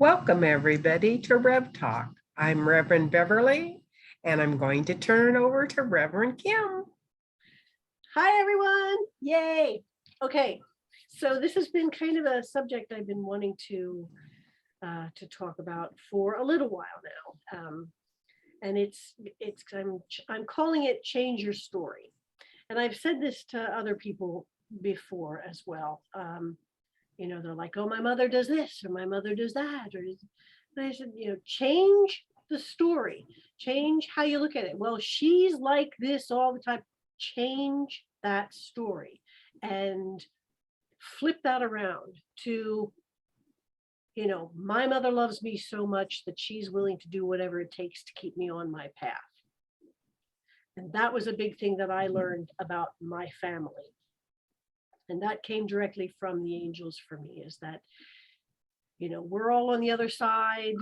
Welcome everybody to Rev Talk. I'm Reverend Beverly, and I'm going to turn it over to Reverend Kim. Hi, everyone. Yay. Okay, so this has been kind of a subject I've been wanting to talk about for a little while now. And I'm calling it Change Your Story. And I've said this to other people before as well. They're like, oh, my mother does this or my mother does that. And I said, change the story, change how you look at it. Well, she's like this all the time. Change that story and flip that around to, my mother loves me so much that she's willing to do whatever it takes to keep me on my path. And that was a big thing that I learned about my family. And that came directly from the angels for me, is that, we're all on the other side.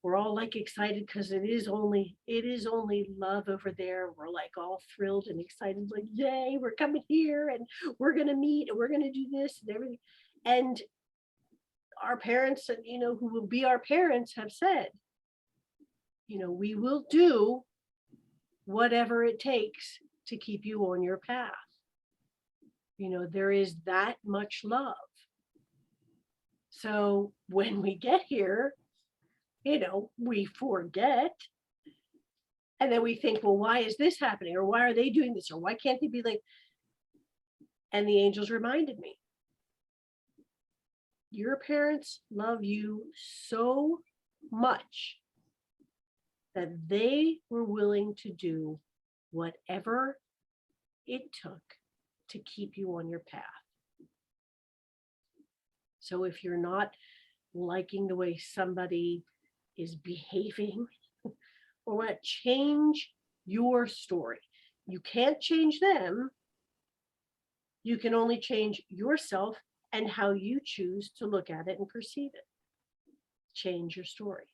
We're all like excited because it is only love over there. We're like all thrilled and excited, like, yay, we're coming here and we're going to meet and we're going to do this and everything. And our parents, who will be our parents, have said, we will do whatever it takes to keep you on your path. There is that much love. So when we get here, we forget. And then we think, well, why is this happening? Or why are they doing this? Or why can't they be like? And the angels reminded me, your parents love you so much that they were willing to do whatever it took to keep you on your path. So if you're not liking the way somebody is behaving or what, change your story. You can't change them. You can only change yourself and how you choose to look at it and perceive it. Change your story.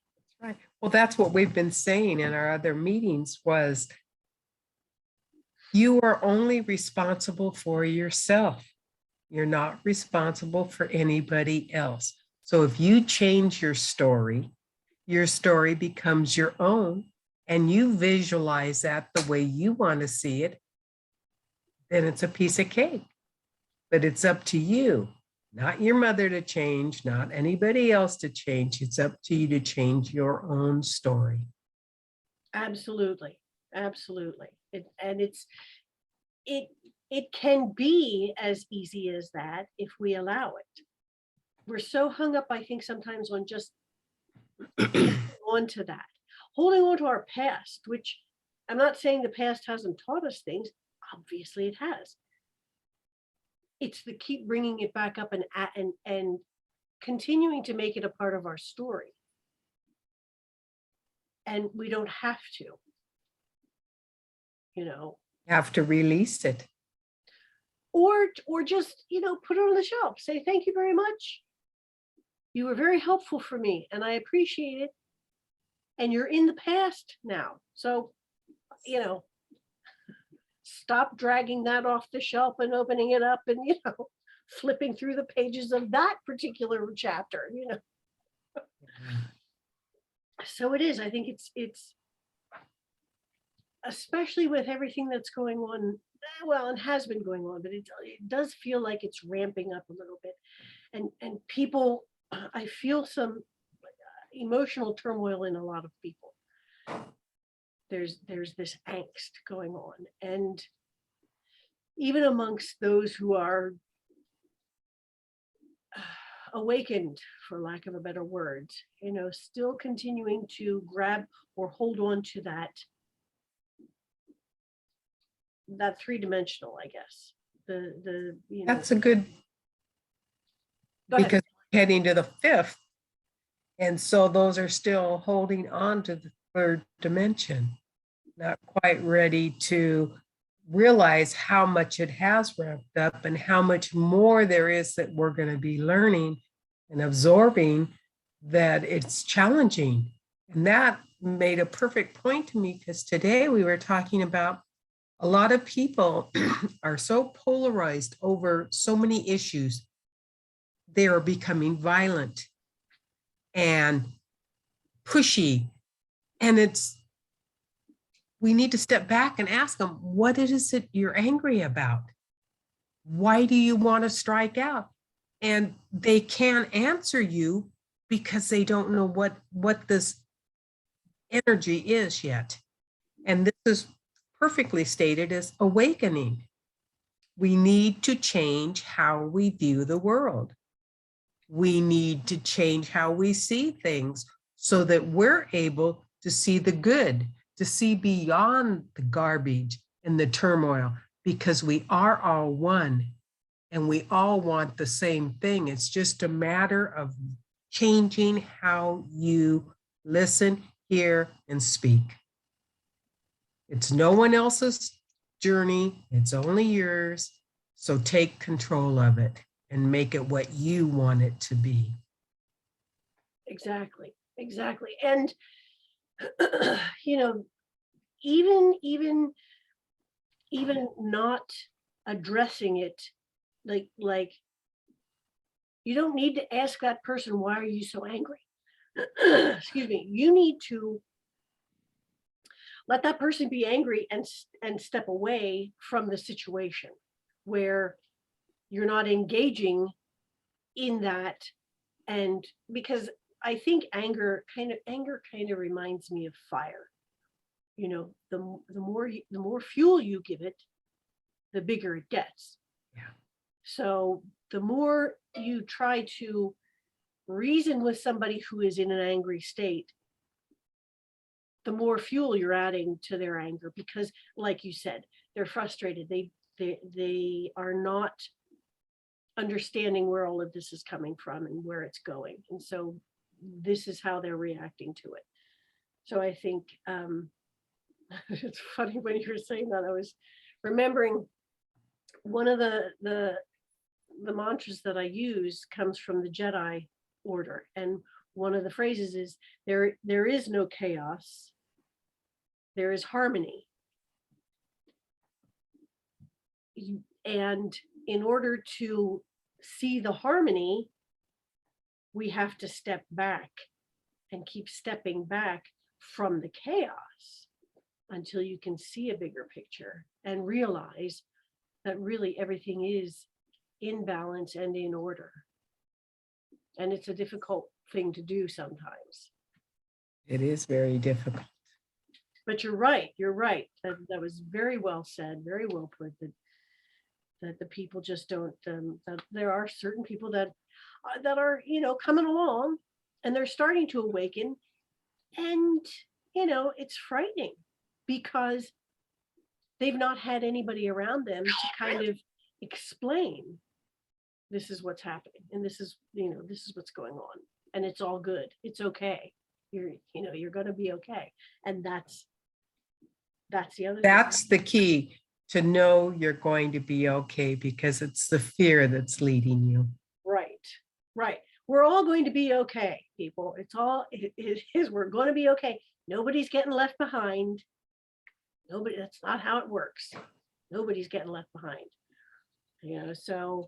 Right. Well, that's what we've been saying in our other meetings was you are only responsible for yourself. You're not responsible for anybody else. So if you change your story becomes your own, and you visualize that the way you want to see it, then it's a piece of cake. But it's up to you, not your mother to change, not anybody else to change. It's up to you to change your own story. Absolutely. Absolutely. It can be as easy as that if we allow it. We're so hung up, I think, sometimes on just onto that, holding on to our past, which I'm not saying the past hasn't taught us things. Obviously it has. It's the keep bringing it back up and continuing to make it a part of our story. And we don't have to, have to release it. Or just, put it on the shelf. Say, thank you very much. You were very helpful for me and I appreciate it. And you're in the past now. So, stop dragging that off the shelf and opening it up and, flipping through the pages of that particular chapter, So it is, I think it's especially with everything that's going on, well, and has been going on, but it does feel like it's ramping up a little bit. And people, I feel some emotional turmoil in a lot of people. There's this angst going on. And even amongst those who are awakened, for lack of a better word, still continuing to grab or hold on to that three-dimensional, I guess. That's a good, because we're heading to the fifth. And so those are still holding on to the third dimension, not quite ready to realize how much it has wrapped up and how much more there is that we're going to be learning and absorbing, that it's challenging. And that made a perfect point to me, because today we were talking about a lot of people are so polarized over so many issues. They are becoming violent. and pushy. And we need to step back and ask them, what is it you're angry about? Why do you want to strike out? And they can't answer you because they don't know what this energy is yet. And this is perfectly stated as awakening. We need to change how we view the world. We need to change how we see things so that we're able to see the good, to see beyond the garbage and the turmoil, because we are all one and we all want the same thing. It's just a matter of changing how you listen, hear, and speak. It's no one else's journey, it's only yours. So take control of it and make it what you want it to be. Exactly. And you know, even not addressing it, like you don't need to ask that person, why are you so angry? Excuse me. You need to let that person be angry and step away from the situation where you're not engaging in that. And because I think anger kind of reminds me of fire. You know, the more fuel you give it, the bigger it gets. Yeah. So the more you try to reason with somebody who is in an angry state, the more fuel you're adding to their anger, because like you said, they're frustrated. They are not understanding where all of this is coming from and where it's going. And so this is how they're reacting to it. So I think it's funny when you were saying that, I was remembering one of the mantras that I use comes from the Jedi order. And one of the phrases is, there is no chaos, there is harmony. And in order to see the harmony, we have to step back and keep stepping back from the chaos until you can see a bigger picture and realize that really everything is in balance and in order. And it's a difficult thing to do sometimes. It is very difficult. But you're right. That was very well said, very well put, that the people just don't, that there are certain people that are, coming along and they're starting to awaken. And, it's frightening because they've not had anybody around them to kind of explain, this is what's happening, and this is what's going on, and it's all good, it's okay, you're going to be okay. And that's the other That's the key, to know you're going to be okay, because it's the fear that's leading you. Right. We're all going to be okay, people. It is, we're going to be okay. Nobody's getting left behind. That's not how it works. Nobody's getting left behind. So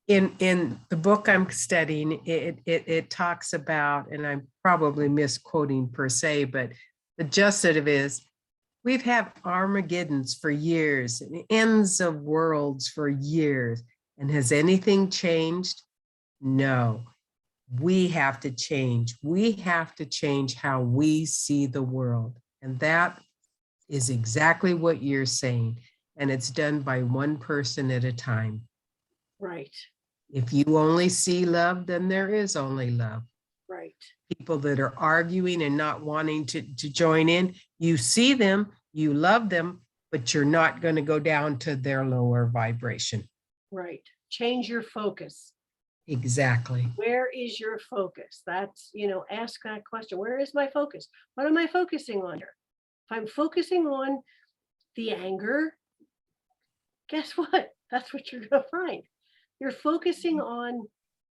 In the book I'm studying, it talks about, and I'm probably misquoting per se, but the gist of it is, we've had Armageddons for years, and ends of worlds for years. And has anything changed? No. We have to change. We have to change how we see the world. And that is exactly what you're saying. And it's done by one person at a time. right. If you only see love, then there is only love. Right. People that are arguing and not wanting to join in, you see them, you love them, but you're not going to go down to their lower vibration. Right. Change your focus. Exactly. Where is your focus? That's, ask that question. Where is my focus? What am I focusing on here? If I'm focusing on the anger, guess what? That's what you're going to find. You're focusing on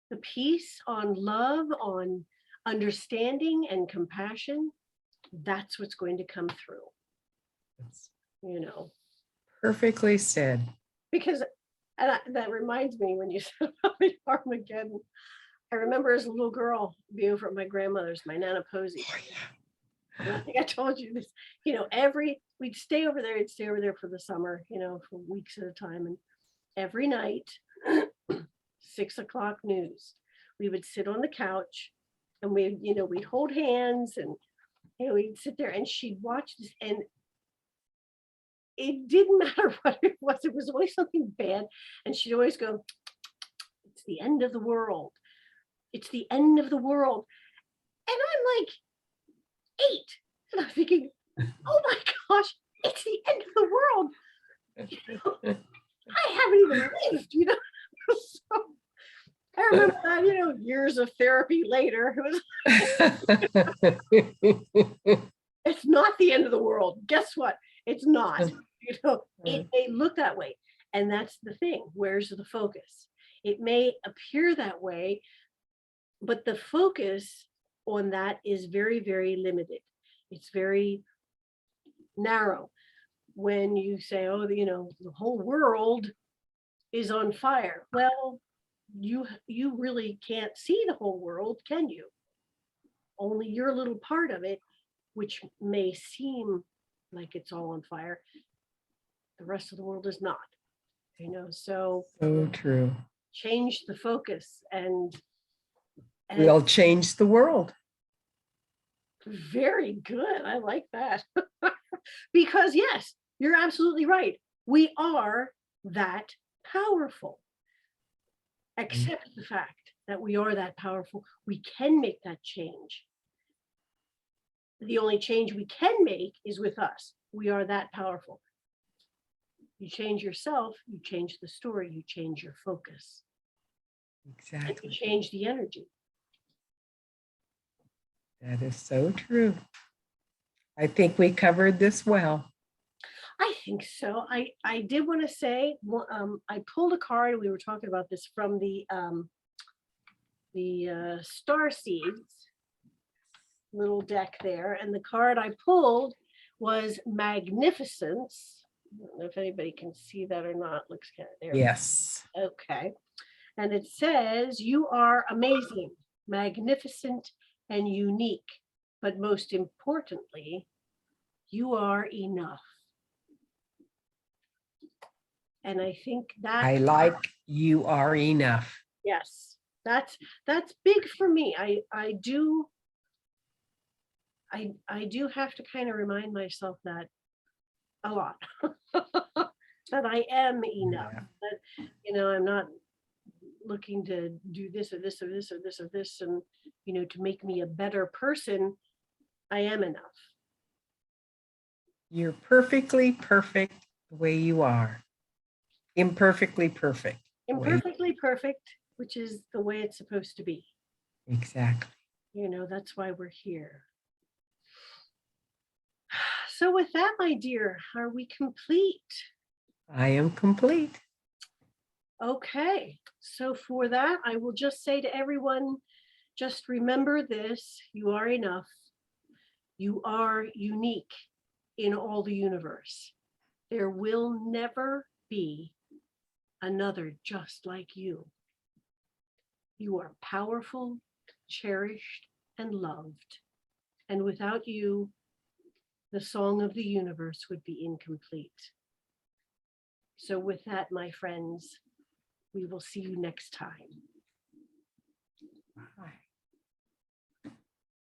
the peace, on love, on understanding and compassion. That's what's going to come through. Perfectly said. Because, and that reminds me, when you said about the Armageddon, I remember as a little girl being over at my grandmother's, my Nana Posey. And I think I told you this, we'd stay over there, for the summer, for weeks at a time. And every night, 6 o'clock news, we would sit on the couch and we'd hold hands and we'd sit there and she'd watch this, and it didn't matter what it was always something bad. And she'd always go, "It's the end of the world. It's the end of the world." And I'm like 8. And I'm thinking, oh my gosh, it's the end of the world. I haven't even lived. So I remember that, years of therapy later, it was, it's not the end of the world. Guess what? It's not. It may look that way. And that's the thing. Where's the focus? It may appear that way, but the focus on that is very, very limited. It's very narrow. When you say, oh, the whole world is on fire. Well, you really can't see the whole world, can you? Only your little part of it, which may seem like it's all on fire. The rest of the world is not. So true. Change the focus and we'll change the world. Very good. I like that. Because yes, you're absolutely right. We are that powerful. Accept the fact that we are that powerful. We can make that change. The only change we can make is with us. We are that powerful. You change yourself, you change the story, you change your focus. Exactly. And you change the energy. That is so true. I think we covered this well. I think so. I did want to say, I pulled a card. We were talking about this from the Star Seeds little deck there, and the card I pulled was Magnificence. I don't know if anybody can see that or not. Looks kind of there. Yes. Okay. And it says, you are amazing, magnificent, and unique, but most importantly, you are enough. And I think that I like you are enough. Yes, that's big for me. I do have to kind of remind myself that a lot. That I am enough. Yeah. That I'm not looking to do this or this or this or this or this and to make me a better person. I am enough. You're perfectly perfect the way you are. Imperfectly perfect. Imperfectly perfect, which is the way it's supposed to be. Exactly. That's why we're here. So with that, my dear, are we complete? I am complete. Okay, so for that, I will just say to everyone, just remember this: you are enough. You are unique in all the universe. There will never be another just like you. You are powerful, cherished, and loved. And without you, the song of the universe would be incomplete. So with that, my friends, we will see you next time.